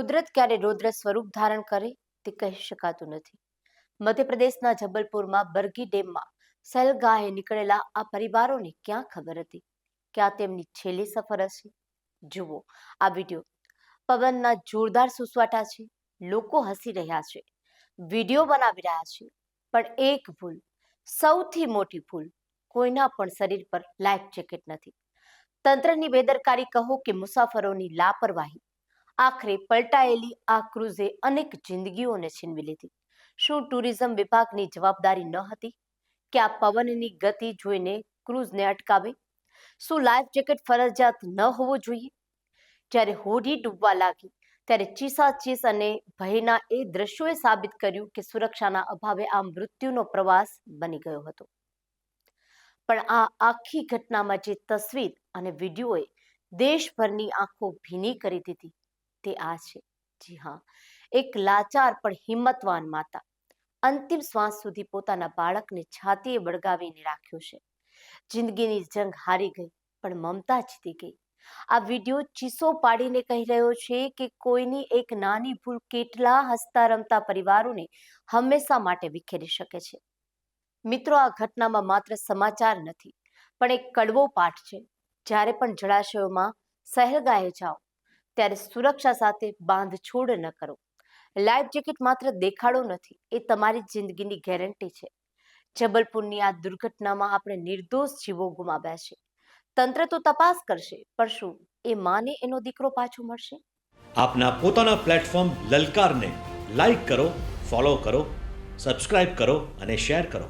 કુદરત ક્યારે રૌદ્ર સ્વરૂપ ધારણ કરે તે કહી શકાતું નથી. મધ્યપ્રદેશના જબલપુરમાં બરગી ડેમમાં સહેલગાહે નીકળેલા આ પરિવારોને ક્યાં ખબર હતી કે આ તેમની છેલ્લી સફર હશે? જુઓ આ વિડીયો. પવનના જોરદાર સુસવાટા છે, લોકો હસી રહ્યા છે, વિડીયો બનાવી રહ્યા છે, પણ એક ભૂલ, સૌથી મોટી ભૂલ, કોઈના પણ શરીર પર લાઈફ જેકેટ નથી. તંત્રની બેદરકારી કહો કે મુસાફરોની લાપરવાહી, આખરે પલટાયેલી આ ક્રૂઝે અનેક જિંદગીઓને છીનવી લીધી. શું ટુરિઝમ વિભાગની જવાબદારી ન હતી કે આ પવનની ગતિ જોઈને ક્રૂઝને અટકાવે? શું લાઈફ જેકેટ ફરજિયાત ન હોવું જોઈએ? જ્યારે હોડી ડૂબવા લાગી ત્યારે ચીસાચીસ અને ભયના એ દ્રશ્યોએ સાબિત કર્યું કે સુરક્ષાના અભાવે આ મૃત્યુનો પ્રવાસ બની ગયો હતો. પણ આ આખી ઘટનામાં જે તસવીર અને વિડીયોએ દેશભરની આંખો ભીની કરી દીધી તે આ છે. જી હા, એક લાચાર પણ હિંમતવાન માતા અંતિમ શ્વાસ સુધી પોતાના બાળકને છાતીએ વળગાવીને રાખ્યો છે. જિંદગીની જંગ હારી ગઈ પણ મમતા જીતી ગઈ. આ વિડીયો ચીસો પાડીને કહી રહ્યો છે કે કોઈની એક નાની ભૂલ કેટલા હસતા રમતા પરિવારોને હંમેશા માટે વિખેરી શકે છે. મિત્રો, આ ઘટનામાં માત્ર સમાચાર નથી પણ એક કડવો પાઠ છે. જ્યારે પણ જળાશયોમાં સહેલગાહે જાઓ ત્યારે સુરક્ષા સાથે બાંધછોડ ન કરો. લાઈફ જેકેટ માત્ર દેખાડો નથી, એ તમારી જિંદગીની ગેરંટી છે. જબલપુરની આ દુર્ઘટનામાં આપણે નિર્દોષ જીવો ગુમાવ્યા છે. તંત્ર તો તપાસ કરશે, પણ શું એ માને એનો દીકરો પાછો મળશે? આપના પોતાના પ્લેટફોર્મ લલકારને લાઈક કરો, ફોલો કરો, સબસ્ક્રાઇબ કરો અને શેર કરો.